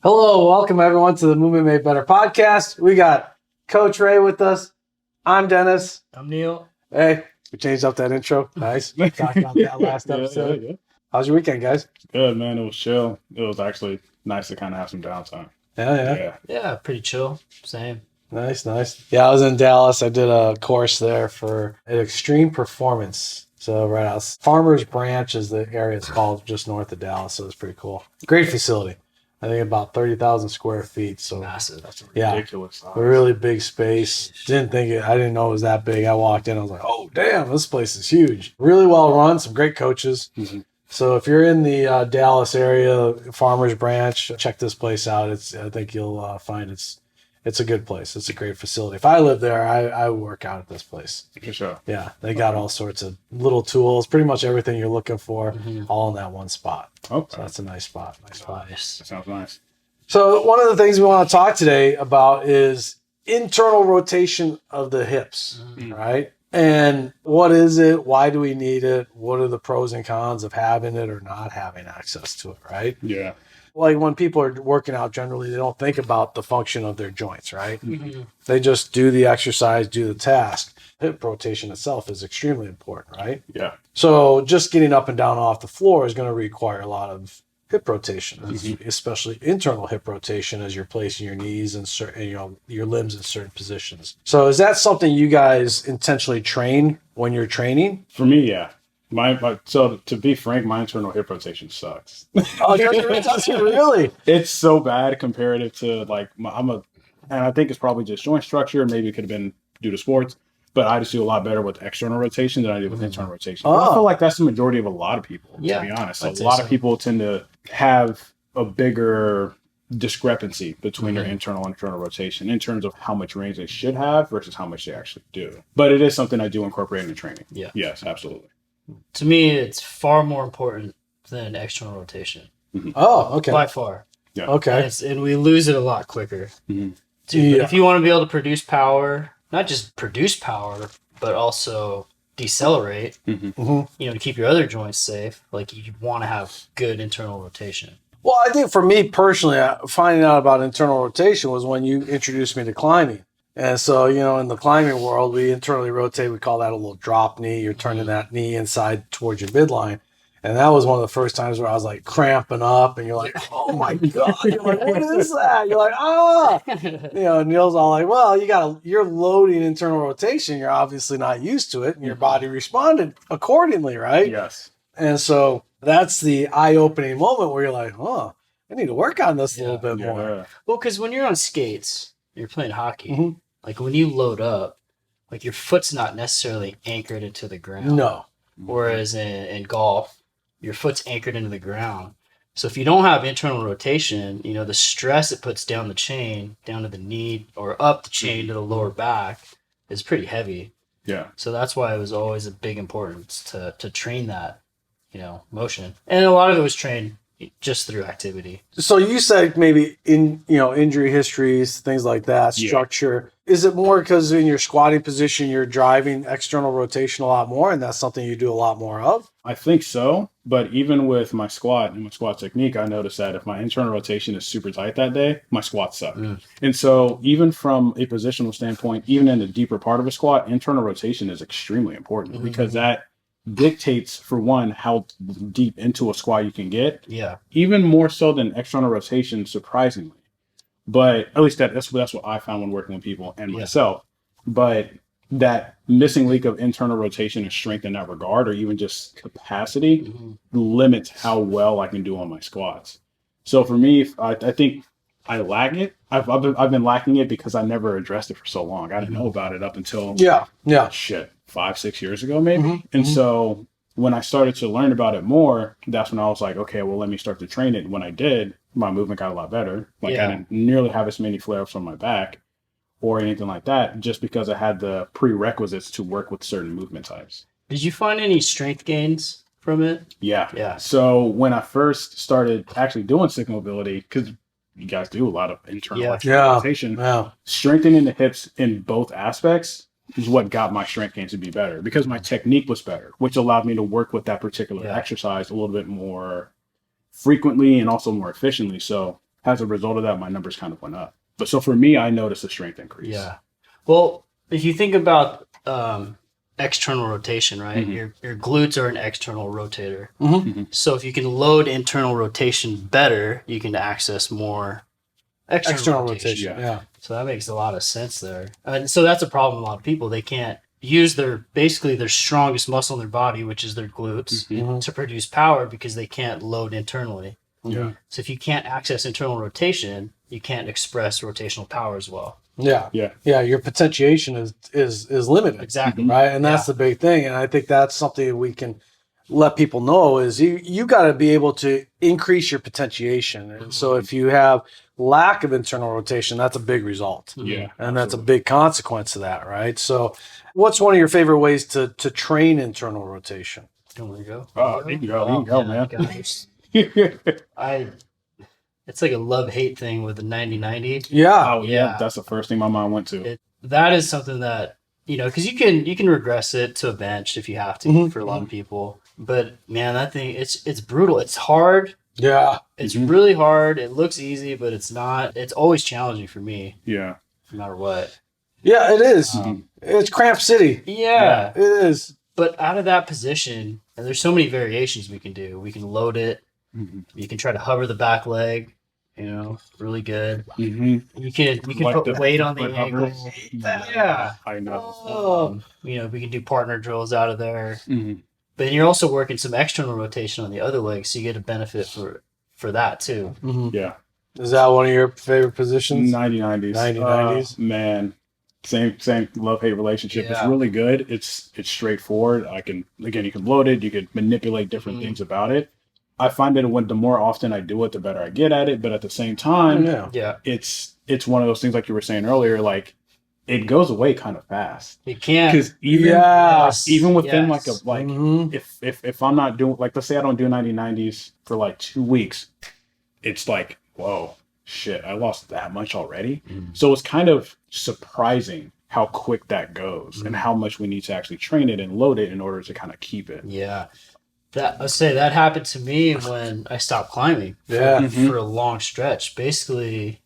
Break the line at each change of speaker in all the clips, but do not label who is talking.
Hello, welcome everyone to the Movement Made Better podcast. We got Coach Ray with us. I'm Dennis.
I'm Neal.
Hey, we changed up that intro. Nice. We talked about that last episode.
Yeah.
How's your weekend, guys?
Good, man. It was chill. It was actually nice to kind of have some downtime.
Yeah.
Pretty chill. Same.
Nice. Yeah, I was in Dallas. I did a course there for an extreme performance. So right out, Farmers Branch is the area it's called, just north of Dallas. So it's pretty cool. Great facility. I think about 30,000 square feet. So
Massive.
That's a
Yeah.
ridiculous size.
a really big space. I didn't know it was that big. I walked in, I was like, oh, damn, this place is huge. Really well run, some great coaches.
Mhm.
So if you're in the Dallas area, Farmers Branch, check this place out. I think you'll find it's a good place. It's a great facility. If I lived there, I would work out at this place.
For sure.
Yeah, they got all sorts of little tools, pretty much everything you're looking for,
Mhm.
all in that one spot.
Okay.
So that's a nice spot.
Nice.
That sounds nice.
So one of the things we want to talk today about is internal rotation of the hips,
Mhm.
right? And what is it? Why do we need it? What are the pros and cons of having it or not having access to it, right?
Yeah.
Like when people are working out, generally, they don't think about the function of their joints, right?
Mhm.
They just do the exercise, do the task. Hip rotation itself is extremely important, right?
Yeah.
So just getting up and down off the floor is going to require a lot of hip rotation, especially internal hip rotation as you're placing your knees and your limbs in certain positions. So is that something you guys intentionally train when you're training?
For me, yeah. So to be frank, my internal hip rotation sucks.
Oh, does it really?
It's so bad comparative to and I think it's probably just joint structure. Maybe it could have been due to sports, but I just do a lot better with external rotation than I do with internal rotation.
Oh.
I feel like that's the majority of a lot of people,
Yeah,
to be honest.
I'd
A
say
lot
so.
of people tend to have a bigger discrepancy between their internal and internal rotation in terms of how much range they should have versus how much they actually do. But it is something I do incorporate in the training.
Yeah.
Yes, absolutely.
To me, it's far more important than external rotation.
Oh, okay.
By far.
Okay.
And we lose it a lot quicker.
Mhm.
Too. But
Yeah.
if you want to be able to produce power, not just produce power, but also decelerate,
Mhm.
to keep your other joints safe, like you want to have good internal rotation.
Well, I think for me personally, finding out about internal rotation was when you introduced me to climbing. And so, in the climbing world, we internally rotate. We call that a little drop knee. You're turning that knee inside towards your midline. And that was one of the first times where I was like cramping up and you're like, oh my God. You're like, what is that? You're like, ah. Neil's all like, well, you're loading internal rotation. You're obviously not used to it. And your body responded accordingly, right?
Yes.
And so that's the eye-opening moment where you're like, oh, I need to work on this a little bit more.
Yeah.
Well, because when you're on skates, you're playing hockey.
Mhm.
Like when you load up, like your foot's not necessarily anchored into the ground.
No.
Whereas in golf, your foot's anchored into the ground. So if you don't have internal rotation, the stress it puts down the chain, down to the knee, or up the chain to the lower back is pretty heavy.
Yeah.
So that's why it was always a big importance to train that, motion. And a lot of it was trained just through activity.
So you said maybe injury histories, things like that,
Yeah.
structure. Is it more because in your squatting position, you're driving external rotation a lot more and that's something you do a lot more of?
I think so. But even with my squat and my squat technique, I noticed that if my internal rotation is super tight that day, my squats suck. And so even from a positional standpoint, even in the deeper part of a squat, internal rotation is extremely important because that dictates, for one, how deep into a squat you can get,
Yeah.
even more so than external rotation, surprisingly. But at least that's what I found when working with people and myself. But that missing link of internal rotation and strength in that regard, or even just capacity, limits how well I can do on my squats. So for me, I think I lack it. I've been lacking it because I never addressed it for so long. I didn't know about it up until 5-6 years ago, maybe. And so when I started to learn about it more, that's when I was like, okay, well, let me start to train it. When I did, my movement got a lot better. I didn't nearly have as many flare-ups on my back or anything like that, just because I had the prerequisites to work with certain movement types.
Did you find any strength gains from it?
Yeah. So when I first started actually doing stick mobility, because you guys do a lot of internal rotation, strengthening the hips in both aspects is what got my strength gains to be better, because my technique was better, which allowed me to work with that particular exercise a little bit more frequently and also more efficiently. So as a result of that, my numbers kind of went up. But so for me, I noticed a strength increase.
Yeah. Well, if you think about external rotation, right?
Mhm.
Your glutes are an external rotator.
Mm-hmm.
So if you can load internal rotation better, you can access more external rotation.
rotation. Yeah.
So that makes a lot of sense there. And so that's a problem. A lot of people, they can't use basically their strongest muscle in their body, which is their glutes,
Mm-hmm.
to produce power because they can't load internally.
Yeah.
So if you can't access internal rotation, you can't express rotational power as well.
Yeah.
Yeah.
Yeah. Your potentiation is limited.
Exactly.
Right. And that's the big thing. And I think that's something we can let people know is you got to be able to increase your potentiation. And so if you have lack of internal rotation, that's a big result.
Yeah.
And that's a big consequence of that. Right. So what's one of your favorite ways to train internal rotation?
You want to go?
You can go, man.
Gosh. It's like a love-hate thing with the 90-90.
Yeah.
Oh yeah, that's the first thing my mind went to.
That is something that, because you can regress it to a bench if you have to for a lot of people. But man, that thing, it's brutal. It's hard.
Yeah.
It's really hard. It looks easy, but it's not. It's always challenging for me,
Yeah.
no matter what.
Yeah, it is. It's cramp city.
Yeah.
It is.
But out of that position, and there's so many variations we can do. We can load it. You can try to hover the back leg, really good.
Mm-hmm.
You can
Like
put
the
weight on the
foot
ankle.
hovers.
Yeah.
I know.
Oh.
We can do partner drills out of there.
Mhm.
But then you're also working some external rotation on the other leg, so you get a benefit for that too.
Yeah.
Is that one of your favorite positions?
90-90s.
90-90s.
Man. Same love-hate relationship. It's
Yeah.
really good. It's straightforward. You can load it, you can manipulate different things about it. I find that the more often I do it, the better I get at it. But at the same time,
Yeah.
it's one of those things like you were saying earlier, like it goes away kind of fast.
You can't.
Because even within if I'm not doing, like, let's say I don't do 90-90s for like 2 weeks, it's like, whoa, shit, I lost that much already. So it's kind of surprising how quick that goes and how much we need to actually train it and load it in order to kind of keep it.
Yeah. That happened to me when I stopped climbing for a long stretch. Basically,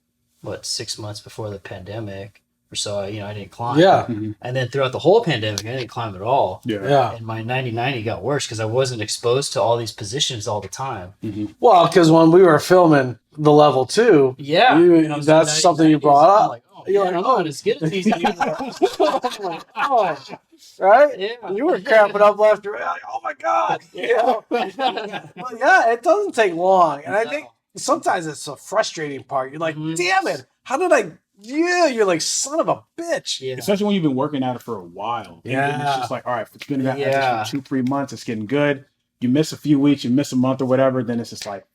6 months before the pandemic or so, I didn't climb.
Yeah.
And then throughout the whole pandemic, I didn't climb at all.
Yeah.
And my 90-90 got worse because I wasn't exposed to all these positions all the time.
Well, because when we were filming the level 2,
Yeah.
that's something you brought up.
I'm like, you're like, I'm as good as these dudes.
Right?
Yeah.
You were cramping up left and right. Like, oh my God. Well, yeah, it doesn't take long. And I think sometimes it's a frustrating part. You're like, damn it. How did I? Yeah, you're like, son of a bitch.
Yeah.
Especially when you've been working at it for a while. And then it's just like, all right, it's been at this for 2-3 months. It's getting good. You miss a few weeks, you miss a month or whatever. Then it's just like,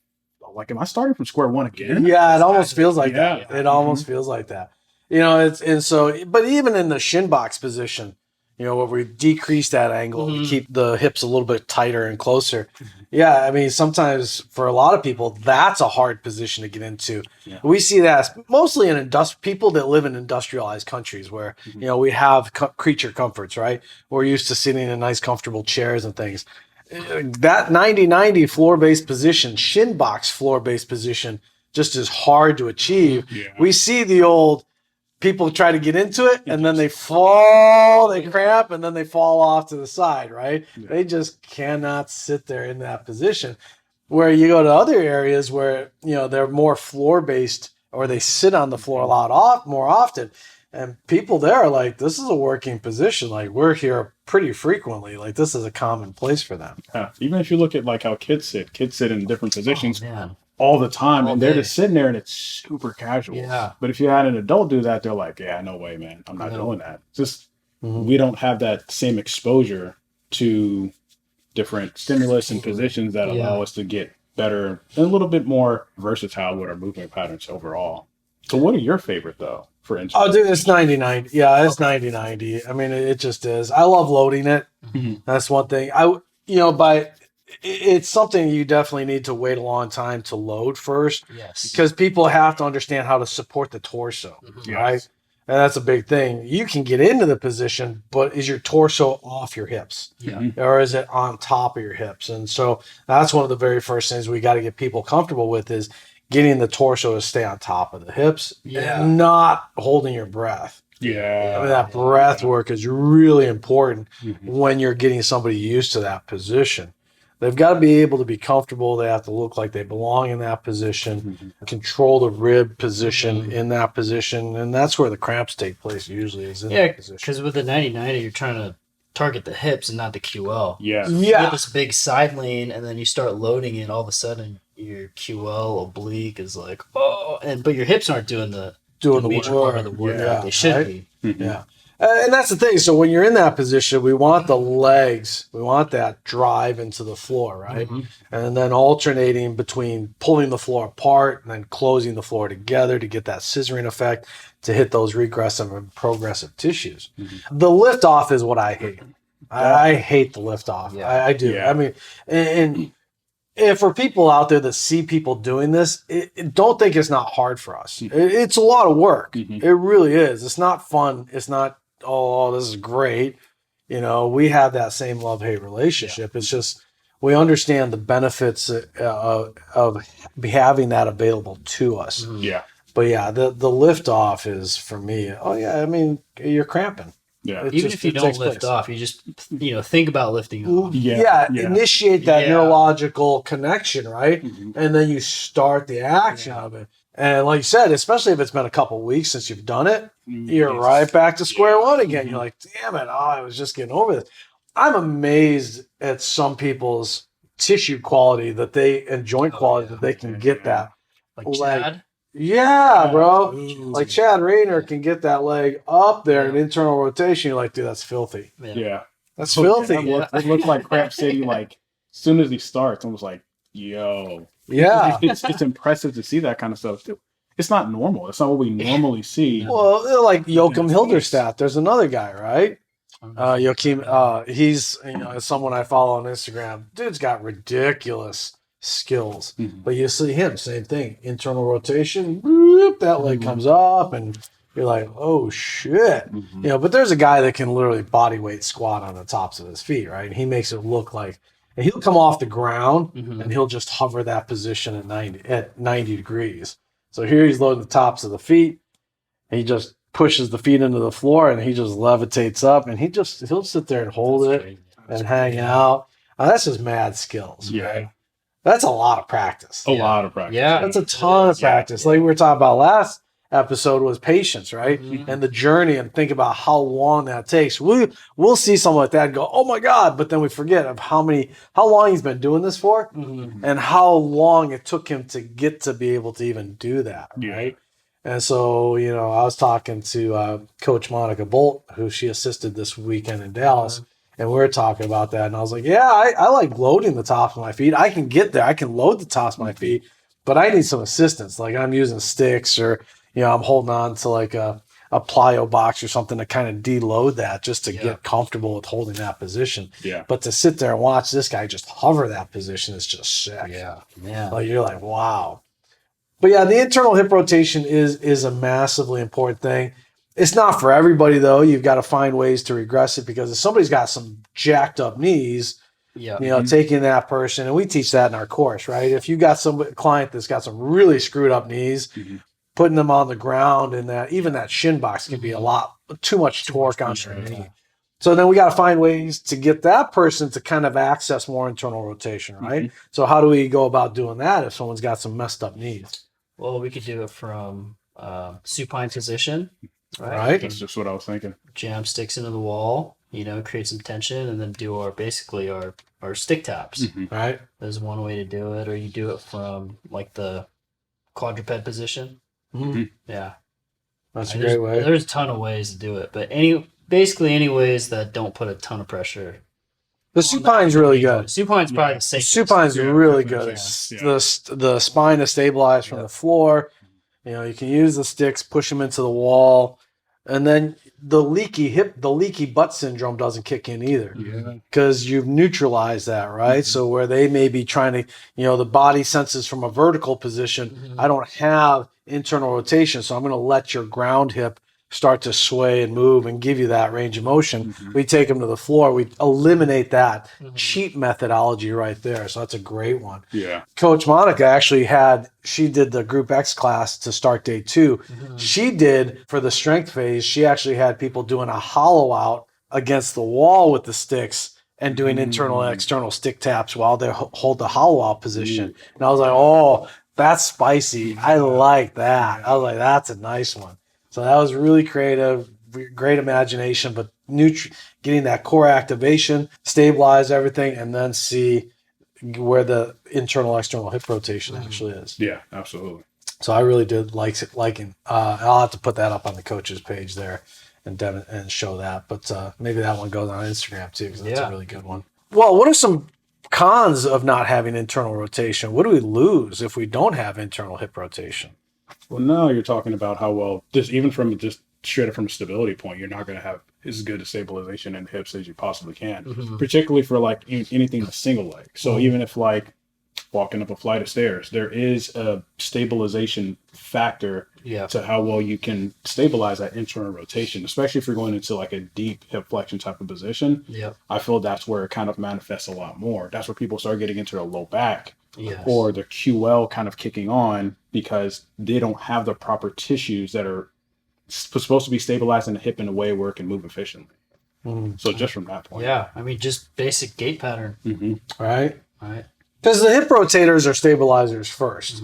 am I starting from square one again?
Yeah, it almost feels like that.
Yeah.
It almost feels like that. But even in the shin box position, where we decrease that angle, we keep the hips a little bit tighter and closer. Yeah, I mean, sometimes for a lot of people, that's a hard position to get into. Yeah. We see that mostly in people that live in industrialized countries where, we have creature comforts, right? We're used to sitting in nice, comfortable chairs and things. That 90-90 floor-based position, shin box floor-based position, just is hard to achieve. Yeah. We see the old people try to get into it and then they fall, they cramp, and then they fall off to the side, right? Yeah. They just cannot sit there in that position. Where you go to other areas where, they're more floor-based or they sit on the floor a lot more often. And people there are like, this is a working position. Like, we're here pretty frequently. Like, this is a common place for them.
Yeah. Even if you look at like how kids sit in different positions all the time, and they're just sitting there and it's super casual. Yeah. But if you had an adult do that, they're like, yeah, no way, man. I'm not doing that. Just we don't have that same exposure to different stimulus and positions that allow us to get better and a little bit more versatile with our movement patterns overall. So what are your favorite though? For instance?
Oh, dude, it's 90-90. Yeah, it's 90-90. I mean, it just is. I love loading it. That's one thing. It's something you definitely need to wait a long time to load first. Yes. Because people have to understand how to support the torso, right? And that's a big thing. You can get into the position, but is your torso off your hips? Yeah. Or is it on top of your hips? And so that's one of the very first things we got to get people comfortable with is getting the torso to stay on top of the hips and not holding your breath.
Yeah.
I mean, that breath work is really important when you're getting somebody used to that position. They've got to be able to be comfortable. They have to look like they belong in that position, control the rib position in that position. And that's where the cramps take place usually, is in that position.
Because with the 90-90, you're trying to target the hips and not the QL.
Yeah.
You get this big side lean, and then you start loading it. All of a sudden, your QL oblique is like, but your hips aren't doing the major part of the work like they should be.
Yeah. And that's the thing. So when you're in that position, we want the legs, we want that drive into the floor, right? And then alternating between pulling the floor apart and then closing the floor together to get that scissoring effect to hit those regressive and progressive tissues. The lift off is what I hate. I hate the lift off. I do. I mean, and for people out there that see people doing this, don't think it's not hard for us. It's a lot of work. It really is. It's not fun. It's not, oh, this is great. You know, we have that same love-hate relationship. It's just we understand the benefits of having that available to us.
Yeah.
But yeah, the lift off is for me. Oh yeah, I mean, you're cramping.
Yeah.
Even if you don't lift off, you just think about lifting off.
Initiate that neurological connection, right? And then you start the action of it. And like you said, especially if it's been a couple of weeks since you've done it, you're right back to square one again. You're like, damn it, I was just getting over this. I'm amazed at some people's tissue quality and joint quality that they can get that.
Like Chad?
Bro. Like Chad Rayner can get that leg up there in internal rotation. You're like, dude, that's filthy.
Yeah.
That's filthy.
It looked like Cramp City, like, as soon as he starts, I was like, yo.
Yeah.
It's impressive to see that kind of stuff, too. It's not normal. It's not what we normally see.
Well, like Joachim Hilderstadt, there's another guy, right? Joachim, he's someone I follow on Instagram. Dude's got ridiculous skills. But you see him, same thing. Internal rotation, whoop, that leg comes up, and you're like, oh shit. But there's a guy that can literally body weight squat on the tops of his feet, right? And he makes it look like, and he'll come off the ground and he'll just hover that position at 90 degrees. So here he's loading the tops of the feet. He just pushes the feet into the floor and he just levitates up, and he'll sit there and hold it and hang out. That's just mad skills. Right? That's a lot of practice.
A lot of practice.
Yeah. That's a ton of practice. Like we were talking about last episode was patience, right? And the journey, and think about how long that takes. We'll see something like that and go, oh my God, but then we forget of how long he's been doing this for and how long it took him to get to be able to even do that, right? And so, I was talking to Coach Monica Bolt, who she assisted this weekend in Dallas, and we were talking about that, and I was like, I like loading the tops of my feet. I can get there. I can load the tops of my feet, but I need some assistance. Like I'm using sticks, or I'm holding on to like a plyo box or something to kind of deload that just to get comfortable with holding that position. Yeah. But to sit there and watch this guy just hover that position is just sick. Yeah. Like you're like, wow. But yeah, the internal hip rotation is a massively important thing. It's not for everybody though. You've got to find ways to regress it, because if somebody's got some jacked up knees, taking that person, and we teach that in our course, right? If you got some client that's got some really screwed up knees, putting them on the ground, and even that shin box can be a lot too much torque on their knee. So then we got to find ways to get that person to kind of access more internal rotation, right? So how do we go about doing that if someone's got some messed up knees?
Well, we could do it from supine position,
right?
That's just what I was thinking.
Jam sticks into the wall, create some tension, and then do our stick taps.
Right.
There's one way to do it, or you do it from like the quadruped position. Yeah,
that's a great way.
There's a ton of ways to do it, but any ways that don't put a ton of pressure.
The supine's really good.
Supine's probably the safest.
Supine's really good. The spine is stabilized from the floor. You can use the sticks, push them into the wall, and then the leaky butt syndrome doesn't kick in either, because you've neutralized that, right? So where they may be trying to, the body senses from a vertical position, I don't have internal rotation, so I'm going to let your ground hip start to sway and move and give you that range of motion. We take them to the floor. We eliminate that cheap methodology right there. So that's a great one.
Yeah.
Coach Monica actually she did the Group X class to start day 2. She did, for the strength phase, she actually had people doing a hollow out against the wall with the sticks and doing internal and external stick taps while they hold the hollow out position. And I was like, oh, that's spicy. I like that. I was like, that's a nice one. So that was really creative, great imagination, but getting that core activation, stabilize everything, and then see where the internal external hip rotation actually is.
Yeah, absolutely.
So I really did liking. I'll have to put that up on the coach's page there and show that. But maybe that one goes on Instagram too, because that's a really good one. Well, what are some cons of not having internal rotation? What do we lose if we don't have internal hip rotation?
Well, now you're talking about how well, even from just straight up from a stability point, you're not going to have as good a stabilization in the hips as you possibly can, particularly for like anything with single leg. So even if like walking up a flight of stairs, there is a stabilization factor to how well you can stabilize that internal rotation, especially if you're going into like a deep hip flexion type of position. I feel that's where it kind of manifests a lot more. That's where people start getting into the low back or the QL kind of kicking on, because they don't have the proper tissues that are supposed to be stabilizing the hip in a way where it can move efficiently. So just from that point.
Yeah, I mean, just basic gait pattern.
Right. Because the hip rotators are stabilizers first.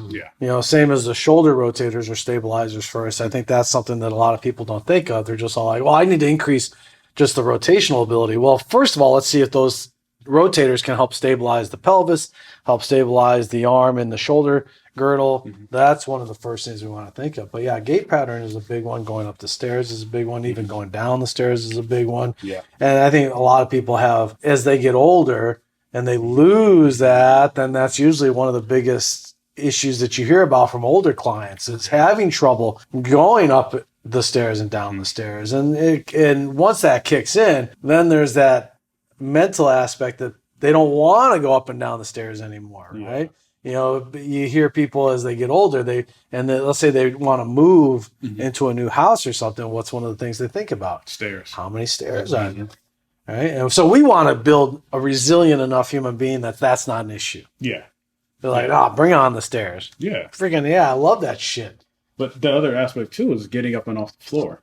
Same as the shoulder rotators are stabilizers first. I think that's something that a lot of people don't think of. They're just all like, well, I need to increase just the rotational ability. Well, first of all, let's see if those rotators can help stabilize the pelvis, help stabilize the arm and the shoulder girdle. That's one of the first things we want to think of. But yeah, gait pattern is a big one. Going up the stairs is a big one. Even going down the stairs is a big one. And I think a lot of people have, as they get older and they lose that, then that's usually one of the biggest issues that you hear about from older clients. It's having trouble going up the stairs and down the stairs. And once that kicks in, then there's that mental aspect that they don't want to go up and down the stairs anymore, right? You hear people as they get older, let's say they want to move into a new house or something. What's one of the things they think about?
Stairs.
How many stairs are there? Right? And so we want to build a resilient enough human being that's not an issue. They're like, bring on the stairs. Freaking, I love that shit.
But the other aspect too is getting up and off the floor.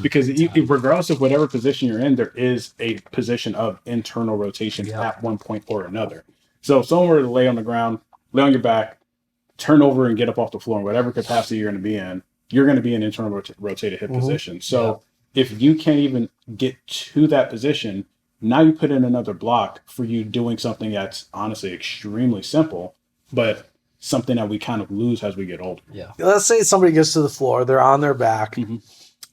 Because regardless of whatever position you're in, there is a position of internal rotation at one point or another. So if someone were to lay on the ground, lay on your back, turn over and get up off the floor in whatever capacity you're going to be in, you're going to be in internal rotated hip position. So if you can't even get to that position, now you put in another block for you doing something that's honestly extremely simple, but something that we kind of lose as we get older.
Let's say somebody gets to the floor, they're on their back,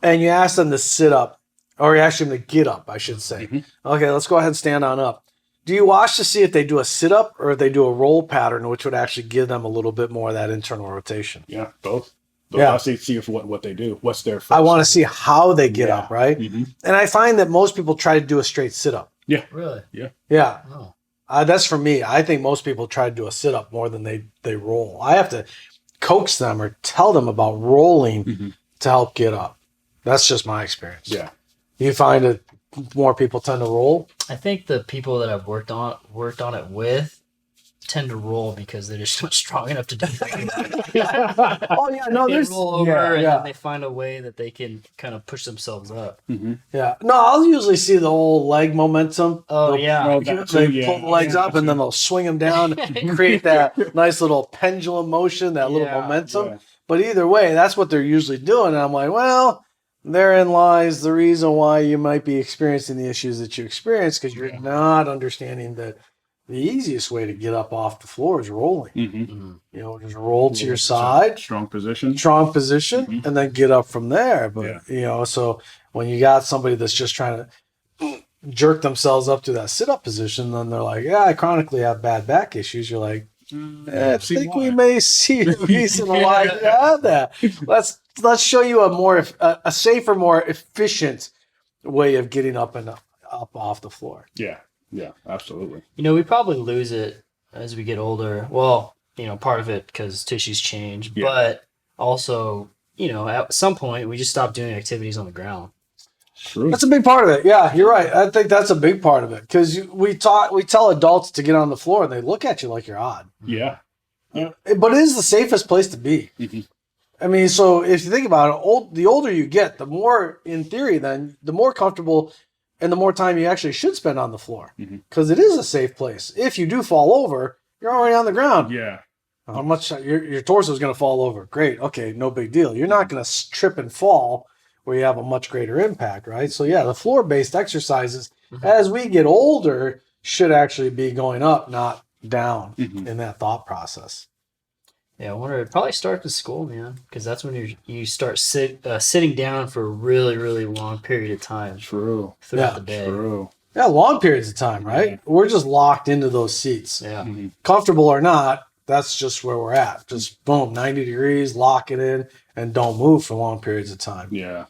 and you ask them to sit up, or you ask them to get up, I should say. Okay, let's go ahead and stand on up. Do you watch to see if they do a sit-up or if they do a roll pattern, which would actually give them a little bit more of that internal rotation?
Yeah, both. I'll see if what they do. What's their first?
I want to see how they get up, right? And I find that most people try to do a straight sit-up.
Really?
Yeah.
Oh.
That's for me. I think most people try to do a sit-up more than they roll. I have to coax them or tell them about rolling to help get up. That's just my experience. You find that more people tend to roll?
I think the people that I've worked on it with tend to roll because they're just not strong enough to do that.
Oh yeah, no,
They
there's
roll over and then they find a way that they can kind of push themselves up.
Yeah, no, I'll usually see the whole leg momentum.
Oh
they pull the legs up and then they'll swing them down and create that nice little pendulum motion, that little momentum. But either way, that's what they're usually doing. And I'm like, well, therein lies the reason why you might be experiencing the issues that you experience, because you're not understanding that the easiest way to get up off the floor is rolling. Just roll to your side, strong position, and then get up from there. But so when you got somebody that's just trying to jerk themselves up to that sit-up position, then they're like, I chronically have bad back issues. You're like, I think we may see a reason why you have that. Let's show you a safer, more efficient way of getting up and up off the floor.
Yeah, absolutely.
We probably lose it as we get older. Well, part of it because tissues change, but also at some point we just stopped doing activities on the ground.
True.
That's a big part of it. Yeah, you're right. I think that's a big part of it because we tell adults to get on the floor and they look at you like you're odd.
Yeah.
But it is the safest place to be.
Mm-hmm.
I mean, so if you think about it, the older you get, the more, in theory, then the more comfortable and the more time you actually should spend on the floor because it is a safe place. If you do fall over, you're already on the ground.
Yeah.
How much your torso is going to fall over? Great. Okay, no big deal. You're not going to trip and fall where you have a much greater impact, right? So yeah, the floor-based exercises as we get older should actually be going up, not down in that thought process.
Yeah, I wonder. It probably starts with school, man, because that's when you start sitting down for a really, really long period of time
True.
throughout the day.
True.
Yeah, long periods of time, right?
Yeah.
We're just locked into those seats.
Yeah.
Comfortable or not, that's just where we're at. Just boom, 90 degrees, lock it in, and don't move for long periods of time.
Yeah.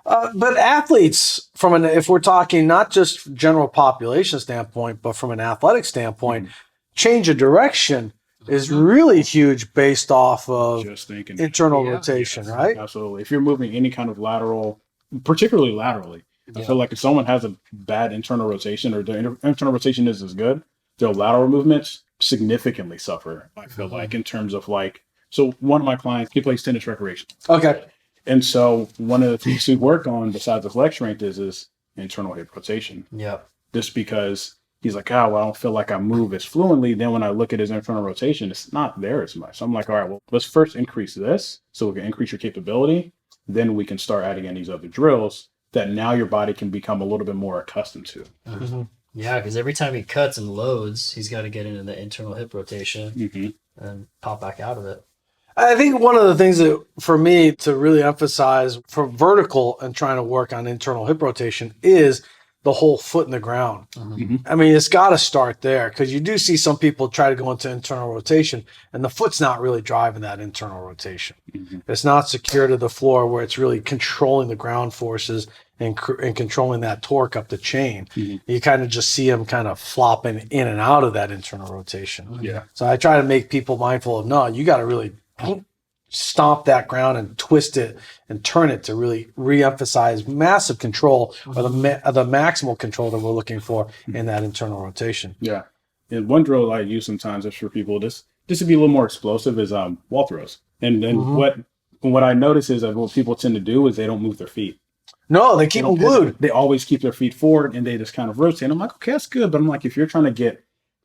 But athletes, if we're talking not just general population standpoint, but from an athletic standpoint, change of direction is really huge based off of
Just thinking.
internal
Yeah.
rotation,
Yes,
right?
Absolutely. If you're moving any kind of lateral, particularly laterally, I feel like if someone has a bad internal rotation or their internal rotation isn't as good, their lateral movements significantly suffer. I feel like in terms of so one of my clients, he plays tennis recreation.
Okay.
And so one of the things we work on besides the flex strength is internal hip rotation.
Yep.
Just because he's like, well, I don't feel like I move as fluently. Then when I look at his internal rotation, it's not there as much. So I'm like, all right, well, let's first increase this so we can increase your capability. Then we can start adding in these other drills that now your body can become a little bit more accustomed to.
Yeah, because every time he cuts and loads, he's got to get into the internal hip rotation and pop back out of it.
I think one of the things that for me to really emphasize for vertical and trying to work on internal hip rotation is the whole foot in the ground. I mean, it's got to start there because you do see some people try to go into internal rotation and the foot's not really driving that internal rotation. It's not secure to the floor where it's really controlling the ground forces and controlling that torque up the chain. You kind of just see them kind of flopping in and out of that internal rotation.
Yeah.
So I try to make people mindful of, no, you got to really stomp that ground and twist it and turn it to really re-emphasize massive control or the maximal control that we're looking for in that internal rotation.
Yeah. And one drill I use sometimes is for people just to be a little more explosive is wall throws. And then what I notice is that what people tend to do is they don't move their feet.
No, they keep them glued.
They always keep their feet forward and they just kind of rotate. I'm like, okay, that's good. But I'm like, if you're trying to get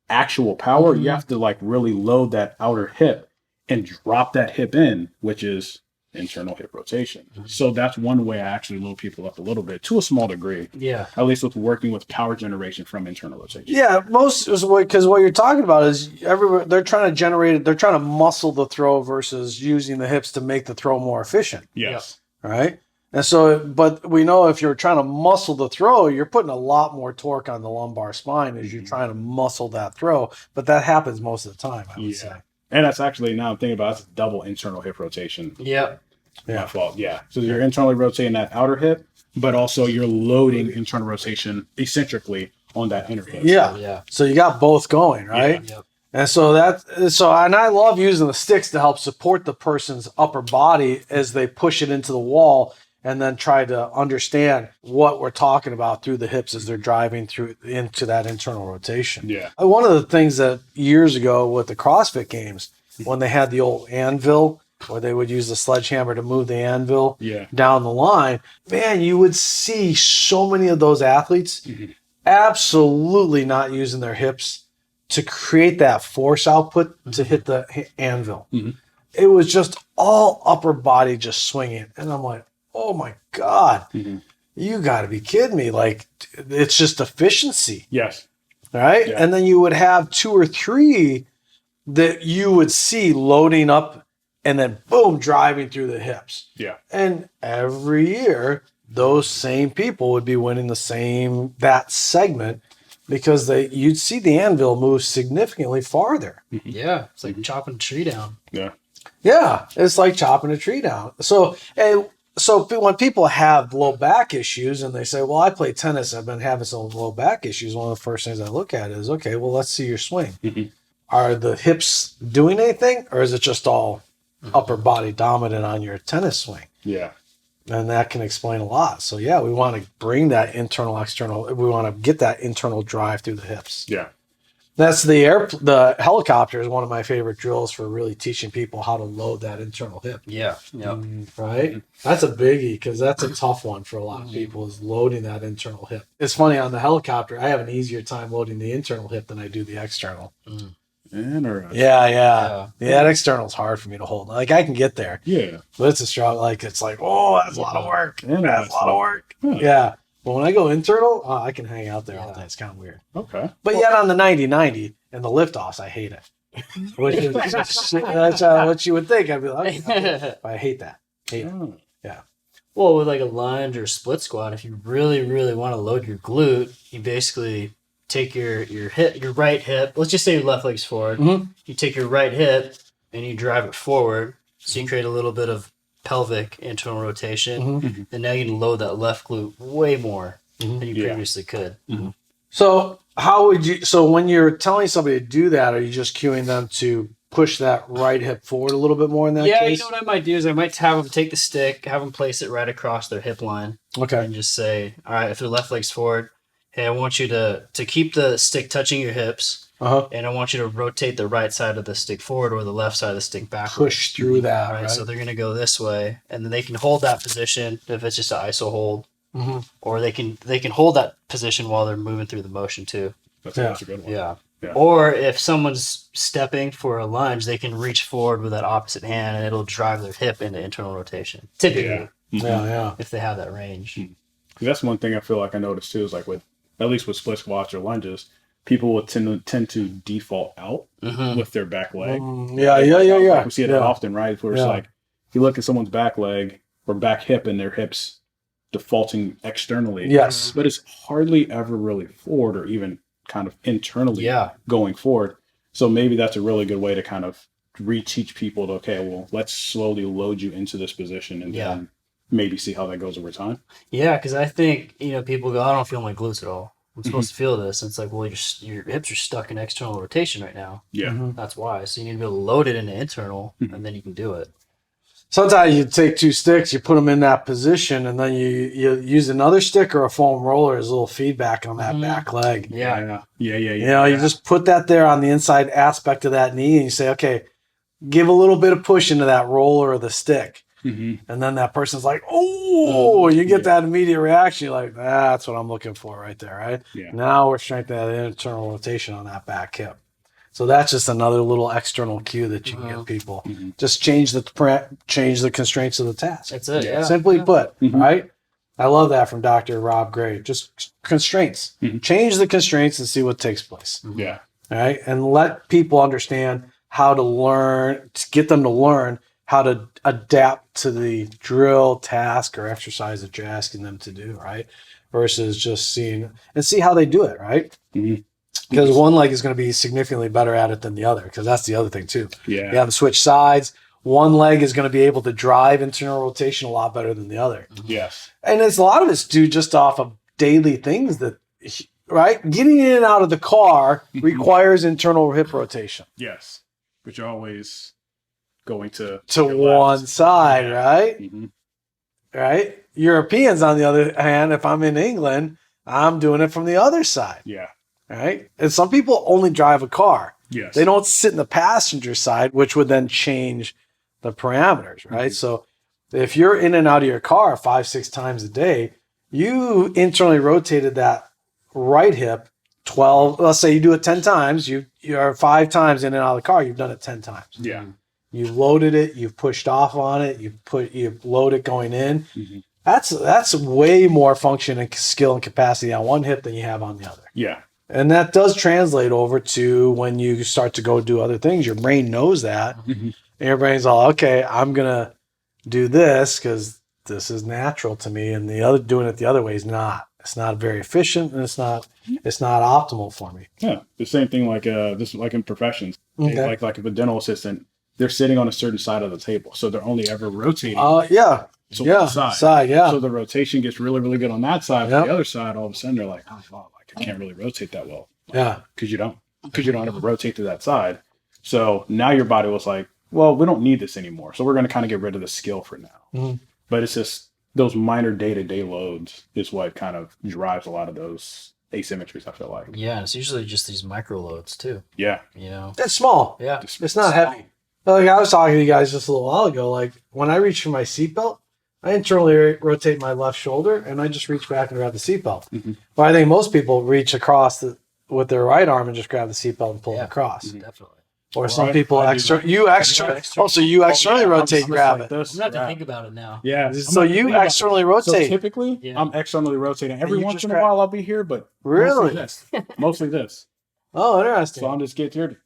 actual power, you have to really load that outer hip and drop that hip in, which is internal hip rotation. So that's one way I actually load people up a little bit to a small degree.
Yeah.
At least with working with power generation from internal rotation.
Yeah, because what you're talking about is they're trying to muscle the throw versus using the hips to make the throw more efficient.
Yes.
Right? And so, but we know if you're trying to muscle the throw, you're putting a lot more torque on the lumbar spine as you're trying to muscle that throw. But that happens most of the time, I would say.
And that's actually, now I'm thinking about it, it's double internal hip rotation.
Yep.
My fault. Yeah. So you're internally rotating that outer hip, but also you're loading internal rotation eccentrically on that inner hip.
Yeah. So you got both going, right?
Yeah. Yep.
And and I love using the sticks to help support the person's upper body as they push it into the wall and then try to understand what we're talking about through the hips as they're driving through into that internal rotation.
Yeah.
One of the things that years ago with the CrossFit games, when they had the old anvil, where they would use the sledgehammer to move the anvil down the line, man, you would see so many of those athletes absolutely not using their hips to create that force output to hit the anvil. It was just all upper body just swinging. And I'm like, oh my God, you got to be kidding me. Like, it's just efficiency.
Yes.
Right?
Yeah.
And then you would have 2 or 3 that you would see loading up and then boom, driving through the hips.
Yeah.
And every year, those same people would be winning that segment because you'd see the anvil move significantly farther.
Yeah. It's like chopping a tree down.
Yeah.
Yeah. It's like chopping a tree down. So when people have low back issues and they say, well, I play tennis, I've been having some low back issues. One of the first things I look at is, okay, well, let's see your swing. Are the hips doing anything or is it just all upper body dominant on your tennis swing.
Yeah.
And that can explain a lot. So yeah, we want to bring that internal, external. We want to get that internal drive through the hips.
Yeah.
That's the helicopter is one of my favorite drills for really teaching people how to load that internal hip.
Yeah. Yep.
Right? That's a biggie because that's a tough one for a lot of people is loading that internal hip. It's funny on the helicopter, I have an easier time loading the internal hip than I do the external.
Interesting.
Yeah, that external is hard for me to hold. Like I can get there.
Yeah.
But it's a struggle. Like it's like, oh, that's a lot of work. That's a lot of work.
Huh.
Yeah. But when I go internal, I can hang out there all day. It's kind of weird.
Okay.
But yet on the 90-90 and the liftoffs, I hate it. Which is, that's what you would think. I'd be like, okay. But I hate that. Hate it.
Oh.
Yeah.
Well, with like a lunge or split squat, if you really, really want to load your glute, you basically take your right hip. Let's just say your left leg's forward.
Mhm.
You take your right hip and you drive it forward. So you create a little bit of pelvic internal rotation. And now you can load that left glute way more than you previously could.
So how would you? So when you're telling somebody to do that, are you just cueing them to push that right hip forward a little bit more in that
Yeah,
case?
you know what I might do is I might have them take the stick, have them place it right across their hip line,
Okay.
and just say, all right, if their left leg's forward, hey, I want you to keep the stick touching your hips, and I want you to rotate the right side of the stick forward or the left side of the stick backward.
Push through that.
Right,
Right.
so they're going to go this way, and then they can hold that position if it's just an ISO hold, or they can hold that position while they're moving through the motion too.
That's a good one.
Yeah.
Yeah.
Or if someone's stepping for a lunge, they can reach forward with that opposite hand, and it'll drive their hip into internal rotation. Typically,
Yeah.
if they have that range.
That's one thing I feel like I noticed too is like at least with split squats or lunges, people will tend to default out with their back leg.
Yeah.
We see it often, right? Where it's like if you look at someone's back leg or back hip and their hips defaulting externally.
Yes.
But it's hardly ever really forward or even kind of internally going forward. So maybe that's a really good way to kind of reteach people to, okay, well, let's slowly load you into this position and then maybe see how that goes over time.
Yeah, because I think, people go, I don't feel my glutes at all. I'm supposed to feel this. And it's like, well, your hips are stuck in external rotation right now.
Yeah.
That's why. So you need to be able to load it into internal, and then you can do it.
Sometimes you take two sticks, you put them in that position, and then you use another stick or a foam roller as a little feedback on that back leg.
Yeah.
You just put that there on the inside aspect of that knee, and you say, okay, give a little bit of push into that roller of the stick. And then that person's like, oh, you get that immediate reaction. You're like, that's what I'm looking for right there, right?
Yeah.
Now we're strengthening that internal rotation on that back hip. So that's just another little external cue that you can give people. Just change the constraints of the task.
That's it. Yeah.
Simply put, right? I love that from Dr. Rob Gray. Just constraints. Change the constraints and see what takes place.
Yeah.
All right. And let people understand how to learn, to get them to learn how to adapt to the drill, task, or exercise that you're asking them to do, right? Versus just see how they do it, right? Because one leg is going to be significantly better at it than the other, because that's the other thing too.
Yeah.
You have them switch sides. One leg is going to be able to drive internal rotation a lot better than the other.
Yes.
And it's a lot of it's due just off of daily things that, right? Getting in and out of the car requires internal hip rotation.
Yes. But you're always going to
one side, right?
Mm-hmm.
Right? Europeans, on the other hand, if I'm in England, I'm doing it from the other side.
Yeah.
Right? And some people only drive a car.
Yes.
They don't sit in the passenger side, which would then change the parameters, right? So if you're in and out of your car 5-6 times a day, you internally rotated that right hip 12, let's say you do it 10 times, you're 5 times in and out of the car, you've done it 10 times.
Yeah.
You've loaded it, you've pushed off on it, you've loaded going in. That's way more function and skill and capacity on one hip than you have on the other.
Yeah.
And that does translate over to when you start to go do other things. Your brain knows that. And your brain's all, okay, I'm going to do this because this is natural to me. And doing it the other way is not. It's not very efficient, and it's not optimal for me.
Yeah. The same thing like in professions.
Okay.
Like if a dental assistant, they're sitting on a certain side of the table. So they're only ever rotating.
Yeah.
to one
Side, yeah.
So the rotation gets really, really good on that side. But the other side, all of a sudden, they're like, oh, wow, I can't really rotate that well.
Yeah.
Because you don't ever rotate to that side. So now your body was like, well, we don't need this anymore. So we're going to kind of get rid of the skill for now.
Mhm.
But it's just those minor day-to-day loads is what kind of drives a lot of those asymmetries, I feel like.
Yeah, it's usually just these micro loads too.
Yeah.
You know.
It's small.
Yeah.
It's not heavy. Like I was talking to you guys just a little while ago, like when I reach for my seatbelt, I internally rotate my left shoulder and I just reach back and grab the seatbelt.
Mm-hmm.
But I think most people reach across with their right arm and just grab the seatbelt and pull it across.
Definitely.
Or some people externally rotate and grab it.
I'm gonna have to think about it now.
Yeah.
So you externally
So
rotate.
typically, I'm externally rotating. Every
you
once
just
in a while, I'll be here, but
Really?
mostly this.
Oh, interesting.
So I'm just get here.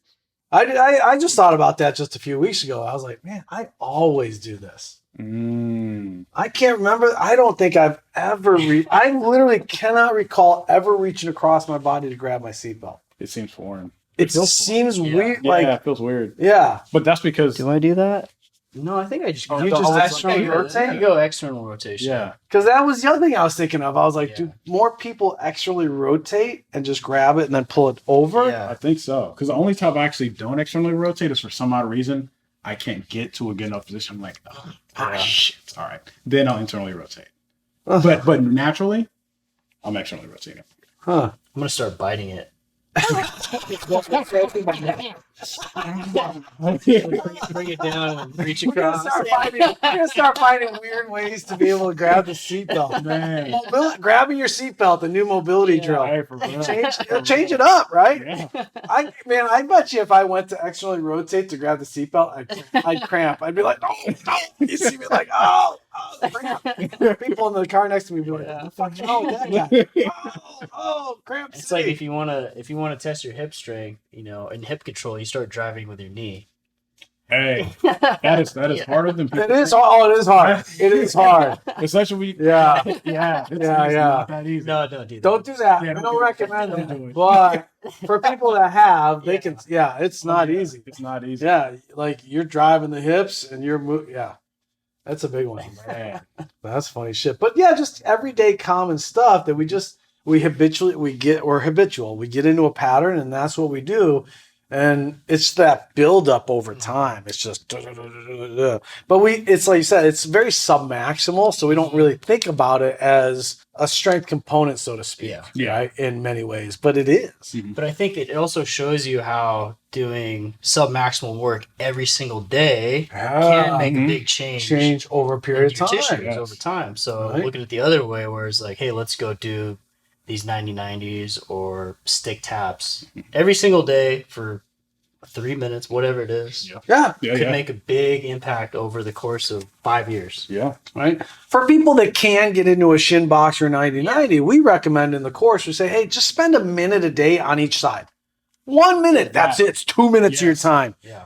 I just thought about that just a few weeks ago. I was like, man, I always do this. I can't remember. I don't think I've ever I literally cannot recall ever reaching across my body to grab my seatbelt.
It seems foreign.
It seems weird.
Yeah,
Like,
it feels weird.
yeah.
But that's because
Do I do that? No, I think I just
You just externally rotate?
You go external rotation.
yeah.
Because that was the other thing I was thinking of. I was like,
Yeah.
do more people externally rotate and just grab it and then pull it over?
I
Yeah.
think so. Because the only time I actually don't externally rotate is for some odd reason I can't get to a good enough position. I'm like, shit. All right. Then I'll internally rotate. But naturally, I'm externally rotating.
Huh.
I'm gonna start biting it. Bring it down and reach across.
We're gonna start finding weird ways to be able to grab the seatbelt.
Man.
Grabbing your seatbelt, the new mobility drill.
Hey, for real.
Change it up, right?
Yeah.
I bet you if I went to externally rotate to grab the seatbelt, I'd cramp. I'd be like, oh, no. You see me like, oh, cramp. People in the car next to me would be like, what the fuck's wrong with that guy? Oh, cramp.
It's like if you wanna test your hip strength, in hip control, you start driving with your knee.
Hey, that is harder than people
It is. Oh, it is hard. It is hard.
Especially
Yeah.
It's
Yeah.
not that easy.
No, don't do that.
Don't do that.
Yeah,
I
don't
don't
do that.
recommend
Don't do
it.
it.
But for people that have, they can. Yeah, it's not easy.
It's not easy.
Yeah, like you're driving the hips and you're moving. Yeah, that's a big one.
Man.
That's funny shit. But yeah, just everyday common stuff that we're habitual. We get into a pattern and that's what we do. And it's that build up over time. It's just, but it's like you said, it's very sub-maximal. So we don't really think about it as a strength component, so to speak,
Yeah.
right? In many ways, but it is.
But I think it also shows you how doing sub-maximal work every single day can make a big change
over a period
in
of
your
time.
tissues over time. So
Right.
looking at the other way, where it's like, hey, let's go do these 90-90s or stick taps every single day for 3 minutes, whatever it is.
Yeah.
Could make a big impact over the course of 5 years.
Yeah.
Right. For people that can get into a shin box or 90-90, we recommend in the course, we say, hey, just spend a minute a day on each side. 1 minute. That's it. It's 2 minutes of your time.
Yeah.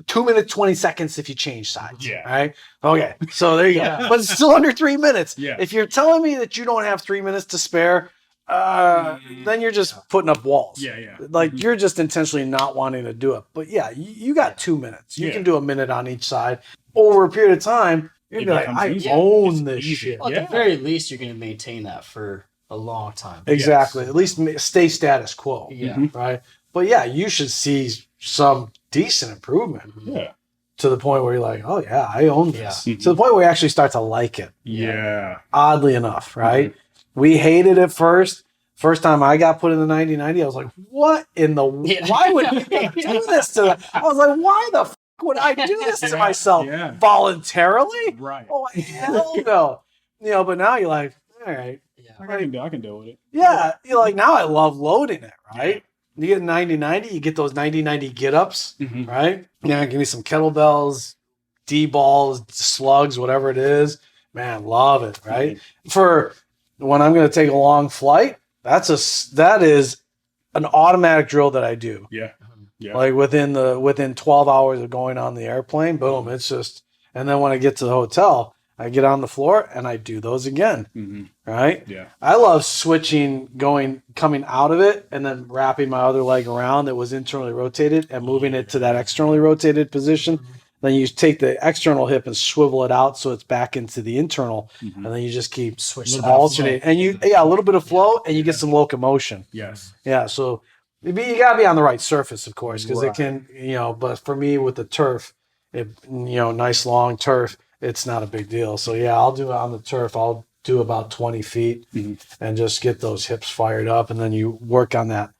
2 minutes, 20 seconds if you change sides.
Yeah.
Right. Okay. So there you go. But it's still under 3 minutes.
Yeah.
If you're telling me that you don't have 3 minutes to spare, then you're just putting up walls.
Yeah.
Like you're just intentionally not wanting to do it. But yeah, you got 2 minutes. You can do a minute on each side. Over a period of time, you're
It
gonna be like, I
becomes easy.
own
It's
this
easy.
shit.
Well, at the very least, you're going to maintain that for a long time.
Exactly. At least stay status quo.
Yeah.
Right. But yeah, you should see some decent improvement
Yeah.
to the point where you're like, oh yeah, I own this.
Yeah.
To the point where you actually start to like it.
Yeah.
Oddly enough, right? We hated it first. First time I got put in the 90-90, I was like, what in the... Why would I do this to... I was like, why the f*** would I do this to myself?
Yeah.
Voluntarily?
Right.
Oh, hell no. But now you're like, all right.
Yeah.
I can deal with it.
Yeah, you're like, now I love loading it, right? You get 90-90, you get those 90-90 get-ups, right? Yeah, give me some kettlebells, D-balls, slugs, whatever it is. Man, love it, right? For when I'm going to take a long flight, that is an automatic drill that I do.
Yeah. Yeah.
Like within 12 hours of going on the airplane, boom, it's just, and then when I get to the hotel, I get on the floor and I do those again. Right?
Yeah.
I love switching, coming out of it and then wrapping my other leg around that was internally rotated and moving it to that externally rotated position. Then you take the external hip and swivel it out so it's back into the internal, and then you just keep alternating. And a little bit of flow, and you get some locomotion.
Yes.
Yeah, so you got to be on the right surface, of course, because it can, but for me with the turf, nice long turf, it's not a big deal. So yeah, I'll do it on the turf. I'll do about 20 feet and just get those hips fired up. And then you work on that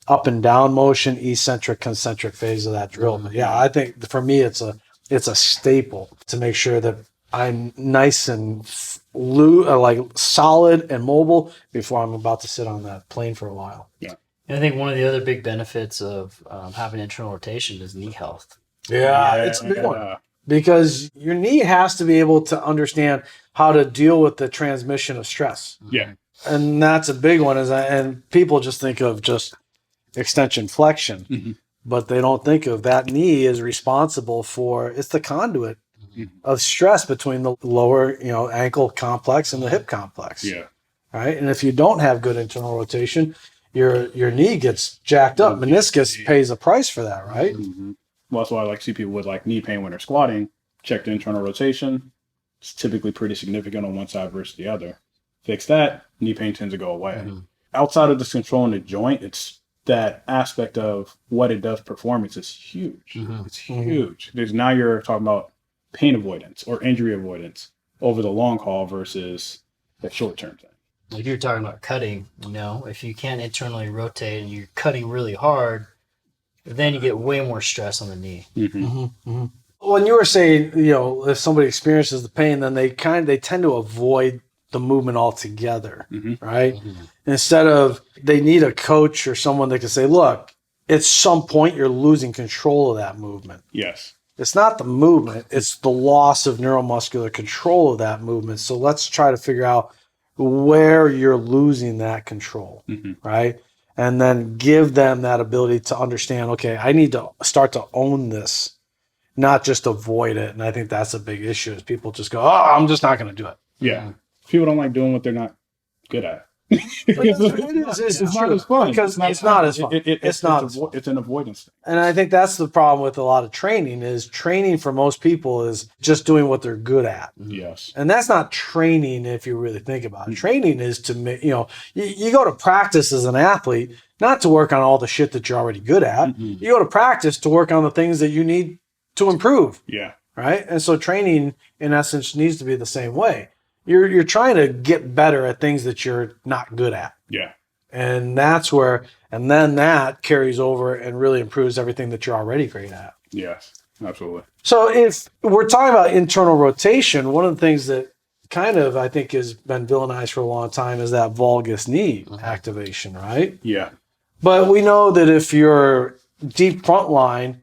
up and down motion, eccentric, concentric phase of that drill. But yeah, I think for me, it's a staple to make sure that I'm nice and like solid and mobile before I'm about to sit on that plane for a while.
Yeah.
And I think one of the other big benefits of having internal rotation is knee health.
Yeah, it's a big one. Because your knee has to be able to understand how to deal with the transmission of stress.
Yeah.
And that's a big one. And people just think of just extension flexion, but they don't think of that knee is responsible for, it's the conduit of stress between the lower, ankle complex and the hip complex.
Yeah.
Right. And if you don't have good internal rotation, your knee gets jacked up. Meniscus pays a price for that, right?
Well, that's why I like to see people with like knee pain when they're squatting, check the internal rotation. It's typically pretty significant on one side versus the other. Fix that, knee pain tends to go away. Outside of just controlling the joint, it's that aspect of what it does performance is huge. It's huge. There's now you're talking about pain avoidance or injury avoidance over the long haul versus the short-term thing.
Like you're talking about cutting, if you can't internally rotate and you're cutting really hard, then you get way more stress on the knee.
When you were saying, if somebody experiences the pain, then they tend to avoid the movement altogether, right? Instead of, they need a coach or someone that can say, look, at some point you're losing control of that movement.
Yes.
It's not the movement, it's the loss of neuromuscular control of that movement. So let's try to figure out where you're losing that control, right? And then give them that ability to understand, okay, I need to start to own this, not just avoid it. And I think that's a big issue is people just go, I'm just not going to do it.
Yeah. People don't like doing what they're not good at.
It's not as fun. Because it's not as fun.
It's an avoidance thing.
And I think that's the problem with a lot of training is training for most people is just doing what they're good at.
Yes.
And that's not training if you really think about it. Training is to make, you go to practice as an athlete, not to work on all the shit that you're already good at. You go to practice to work on the things that you need to improve.
Yeah.
Right. And so training in essence needs to be the same way. You're trying to get better at things that you're not good at.
Yeah.
And that's where, and then that carries over and really improves everything that you're already great at.
Yes, absolutely.
So if we're talking about internal rotation, one of the things that kind of, I think, has been villainized for a long time is that valgus knee activation, right?
Yeah.
But we know that if your deep front line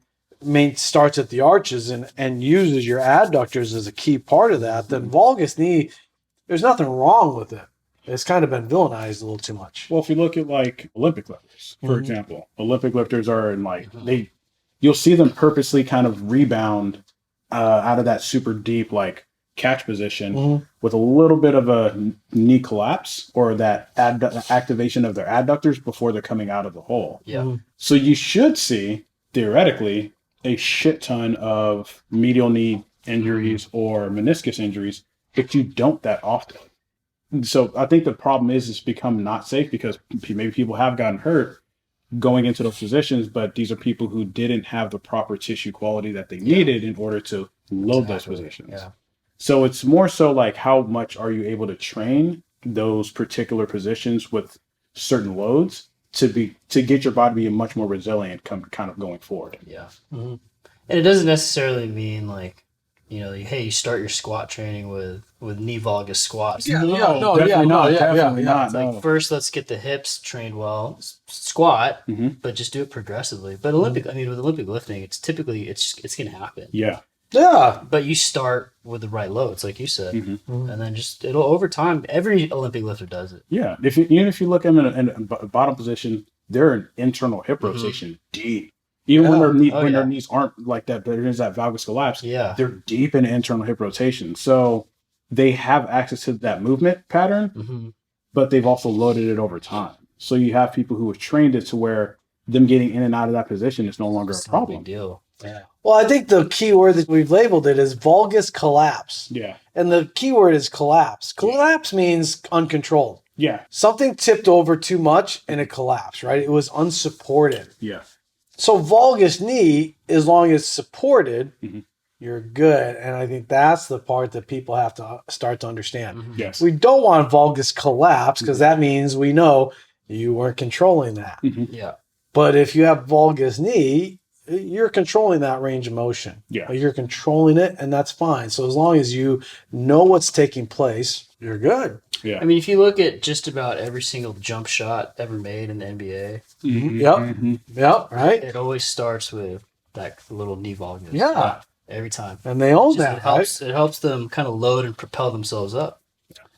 starts at the arches and uses your adductors as a key part of that, then valgus knee, there's nothing wrong with it. It's kind of been villainized a little too much.
Well, if you look at like Olympic lifters, for example, Olympic lifters are in like, you'll see them purposely kind of rebound out of that super deep like catch position with a little bit of a knee collapse or that activation of their adductors before they're coming out of the hole.
Yeah.
So you should see, theoretically, a shit ton of medial knee injuries or meniscus injuries, but you don't that often. So I think the problem is it's become not safe because maybe people have gotten hurt going into those positions, but these are people who didn't have the proper tissue quality that they needed in order to load those positions.
Yeah.
So it's more so like how much are you able to train those particular positions with certain loads to get your body to be much more resilient kind of going forward.
Yeah. And it doesn't necessarily mean like, hey, you start your squat training with knee valgus squats.
Definitely not.
Like first, let's get the hips trained well, squat, but just do it progressively. But with Olympic lifting, it's typically it's going to happen.
Yeah.
But you start with the right loads, like you said, and then it'll over time. Every Olympic lifter does it.
Yeah. Even if you look at them in a bottom position, they're in internal hip rotation deep. Even when their knees aren't like that, but there's that valgus collapse.
Yeah.
They're deep in internal hip rotation. So they have access to that movement pattern, but they've also loaded it over time. So you have people who have trained it to where them getting in and out of that position is no longer a problem.
Big deal. Yeah.
Well, I think the key word that we've labeled it is valgus collapse.
Yeah.
And the key word is collapse. Collapse means uncontrolled.
Yeah.
Something tipped over too much and it collapsed, right? It was unsupported.
Yeah.
So valgus knee, as long as supported, you're good. And I think that's the part that people have to start to understand.
Yes.
We don't want valgus collapse because that means we know you weren't controlling that.
Yeah.
But if you have valgus knee, you're controlling that range of motion.
Yeah.
You're controlling it, and that's fine. So as long as you know what's taking place, you're good.
Yeah.
I mean, if you look at just about every single jump shot ever made in the NBA,
Yep, right?
it always starts with that little knee valgus.
Yeah.
Every time.
And they own
Just
that,
it helps them kind of load and propel themselves up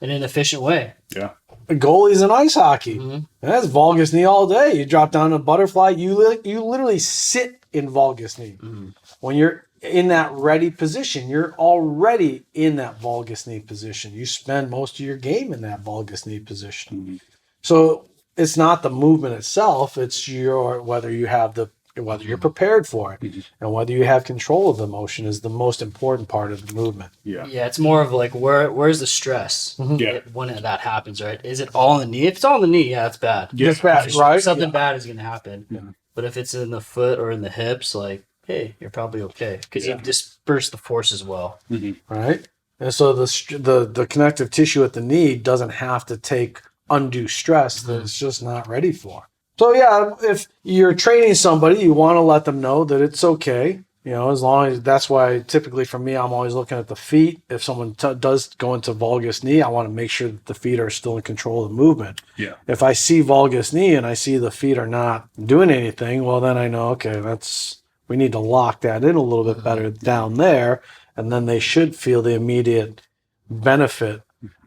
in an efficient way.
Yeah.
Goalies in ice hockey.
Mm-hmm.
And that's valgus knee all day. You drop down a butterfly, you literally sit in valgus knee.
Mm-hmm.
When you're in that ready position, you're already in that valgus knee position. You spend most of your game in that valgus knee position. So it's not the movement itself, it's whether you're prepared for it and whether you have control of the motion is the most important part of the movement.
Yeah.
Yeah, it's more of like where's the stress
Yeah.
when that happens, right? Is it all in the knee? If it's all in the knee, yeah, it's bad.
Yeah.
It's bad,
For
right?
Something bad is going to happen.
Yeah.
But if it's in the foot or in the hips, like, hey, you're probably okay because
Yeah.
you've dispersed the force as well.
Right? And so the connective tissue at the knee doesn't have to take undue stress that it's just not ready for. So yeah, if you're training somebody, you want to let them know that it's okay. You know, as long as that's why typically for me, I'm always looking at the feet. If someone does go into valgus knee, I want to make sure that the feet are still in control of the movement.
Yeah.
If I see valgus knee and I see the feet are not doing anything, well, then I know, okay, we need to lock that in a little bit better down there. And then they should feel the immediate benefit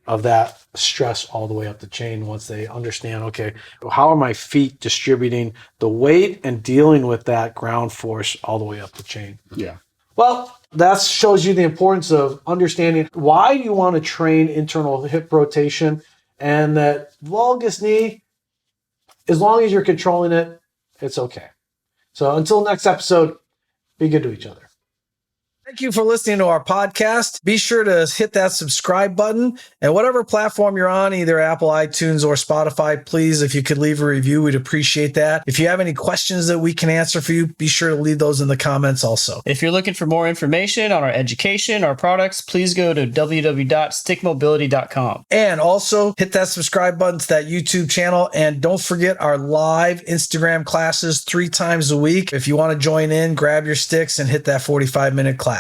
of that stress all the way up the chain once they understand, okay, how are my feet distributing the weight and dealing with that ground force all the way up the chain?
Yeah.
Well, that shows you the importance of understanding why you want to train internal hip rotation and that valgus knee, as long as you're controlling it, it's okay. So until next episode, be good to each other. Thank you for listening to our podcast. Be sure to hit that subscribe button and whatever platform you're on, either Apple, iTunes, or Spotify, please, if you could leave a review, we'd appreciate that. If you have any questions that we can answer for you, be sure to leave those in the comments also.
If you're looking for more information on our education, our products, please go to www.stickmobility.com.
And also hit that subscribe button to that YouTube channel. And don't forget our live Instagram classes 3 times a week. If you want to join in, grab your sticks and hit that 45-minute class.